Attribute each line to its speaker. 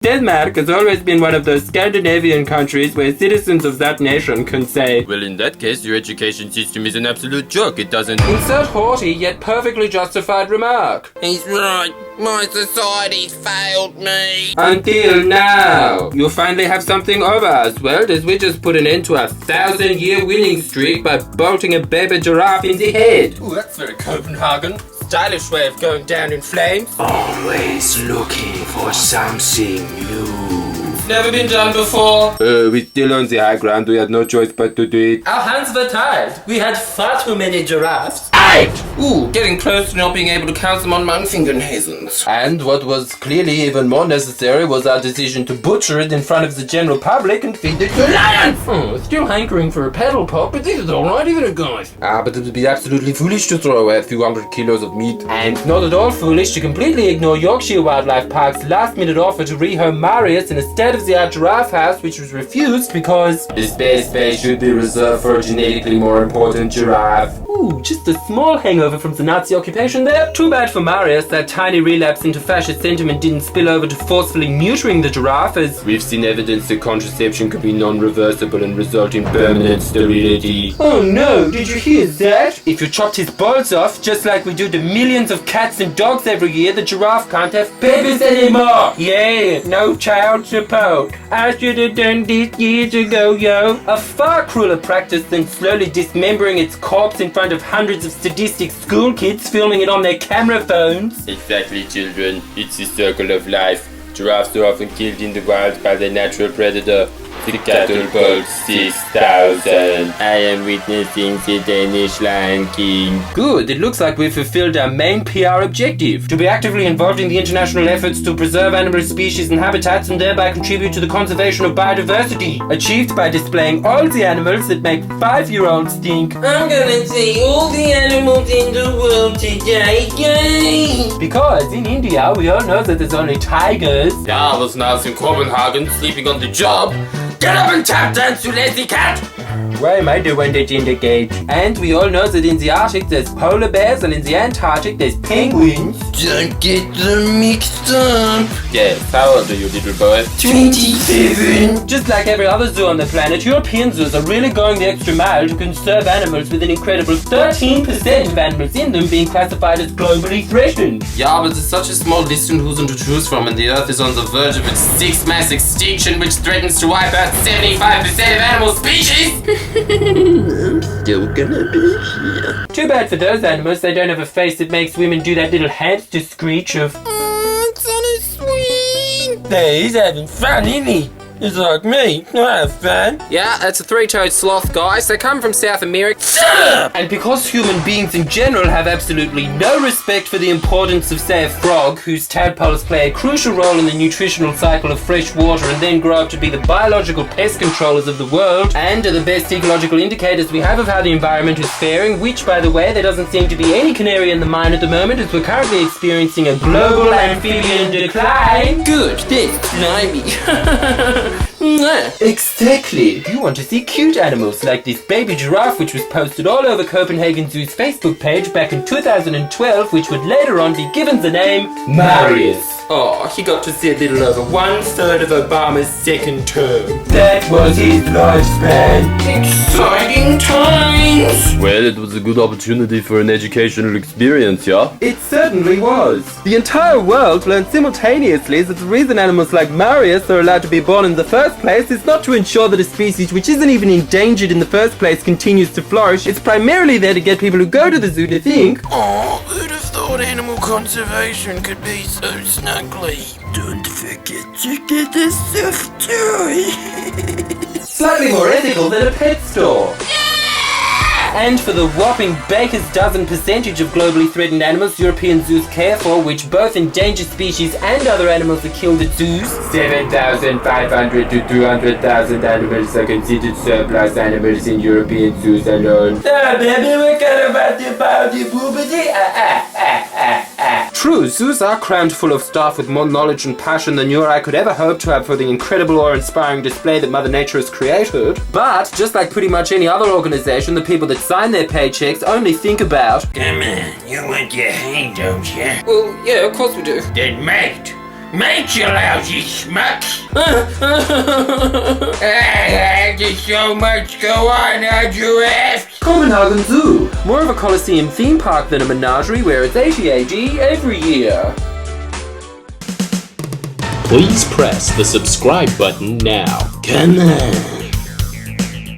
Speaker 1: Denmark has always been one of those Scandinavian countries where citizens of that nation can say,
Speaker 2: well, in that case, your education system is an absolute joke. It doesn't...
Speaker 1: Insert haughty yet perfectly justified remark.
Speaker 2: He's right. My society's failed me.
Speaker 1: Until now. You'll finally have something over us, well, as we just put an end to a 1,000-year winning streak by bolting a baby giraffe in the head.
Speaker 2: Ooh, that's very Copenhagen. Stylish way of going down in flames.
Speaker 3: Always looking for something new.
Speaker 2: Never been done before.
Speaker 1: We're still on the high ground. We had no choice but to do it.
Speaker 2: Our hands were tied. We had far too many giraffes.
Speaker 1: Ooh, getting close to not being able to count them on my fingernails. And what was clearly even more necessary was our decision to butcher it in front of the general public and feed it to lions! Still hankering for a paddle pop, but this is alright, isn't it, guys? But it would be absolutely foolish to throw away a few hundred kilos of meat. And not at all foolish to completely ignore Yorkshire Wildlife Park's last-minute offer to rehome Marius in a state-of-the-art giraffe house, which was refused because this space should be reserved for a genetically more important giraffe. Ooh, just a small hangover from the Nazi occupation there. Too bad for Marius that tiny relapse into fascist sentiment didn't spill over to forcefully neutering the giraffe, as we've seen evidence that contraception could be non-reversible and result in permanent sterility. Oh no, did you hear that? If you chopped his balls off, just like we do to millions of cats and dogs every year, the giraffe can't have babies anymore. Yeah, no child support. I should have done this years ago, yo. A far crueler practice than slowly dismembering its corpse in front of hundreds of sadistic school kids filming it on their camera phones.
Speaker 2: Exactly, children. It's the circle of life. Giraffes are often killed in the wild by their natural predator, the cattle called 6,000. I am witnessing the Danish Lion King.
Speaker 1: Good, it looks like we've fulfilled our main PR objective, to be actively involved in the international efforts to preserve animal species and habitats and thereby contribute to the conservation of biodiversity, achieved by displaying all the animals that make 5-year-olds think, I'm gonna see all the animals in the world today, yay! Because in India, we all know that there's only tigers.
Speaker 2: Yeah, I was now in Copenhagen, sleeping on the job. Get up and tap dance, you lazy cat!
Speaker 1: Why am I the one that's in the cage? And we all know that in the Arctic there's polar bears and in the Antarctic there's penguins.
Speaker 2: Don't get them mixed up. Yes, how old are you, little boy?
Speaker 3: 27.
Speaker 1: Just like every other zoo on the planet, European zoos are really going the extra mile to conserve animals, with an incredible 13% of animals in them being classified as globally threatened.
Speaker 2: Yeah, but there's such a small list on who's to choose from, and the Earth is on the verge of its 6th mass extinction, which threatens to wipe out 75% of animal species.
Speaker 3: Still gonna be here.
Speaker 1: Too bad for those animals, they don't have a face that makes women do that little hamster screech of,
Speaker 2: It's so sweet.
Speaker 1: hey, he's having fun, isn't he? It's like me, I have fun.
Speaker 2: Yeah, it's a Threetoed Sloth, guys. They come from South America.
Speaker 1: And because human beings in general have absolutely no respect for the importance of, say, a frog, whose tadpoles play a crucial role in the nutritional cycle of fresh water and then grow up to be the biological pest controllers of the world, and are the best ecological indicators we have of how the environment is faring, which, by the way, there doesn't seem to be any canary in the mine at the moment, as we're currently experiencing a global amphibian decline.
Speaker 2: Good, that's slimy.
Speaker 1: Exactly. If you want to see cute animals like this baby giraffe, which was posted all over Copenhagen Zoo's Facebook page back in 2012, which would later on be given the name Marius. Oh, he got to see a little over 1/3 of Obama's second term. That was his lifespan. Exciting times!
Speaker 2: Well, it was a good opportunity for an educational experience, yeah?
Speaker 1: It certainly was. The entire world learned simultaneously that the reason animals like Marius are allowed to be born in the first place is not to ensure that a species which isn't even endangered in the first place continues to flourish. It's primarily there to get people who go to the zoo to think,
Speaker 3: Oh, who'd have thought animal conservation could be so snuggly? Don't forget to get a soft toy.
Speaker 1: slightly more ethical than a pet store. And for the whopping baker's dozen percentage of globally threatened animals European zoos care for, which both endangered species and other animals are killed at zoos, 7,500 to 200,000 animals are considered surplus animals in European zoos alone. Baby, we're kind about the True, zoos are crammed full of staff with more knowledge and passion than you or I could ever hope to have for the incredible awe-inspiring display that Mother Nature has created. But, just like pretty much any other organization, the people that sign their paychecks only think about,
Speaker 3: Come on, you want your hand, don't you?
Speaker 2: Well, yeah, of course we do.
Speaker 3: Then mate, Make you lousy schmuck! There's so much go on now, Giraffe!
Speaker 1: Copenhagen Zoo, more of a Colosseum theme park than a menagerie where it's AGAG every year.
Speaker 4: Please press the subscribe button now.
Speaker 3: Come on!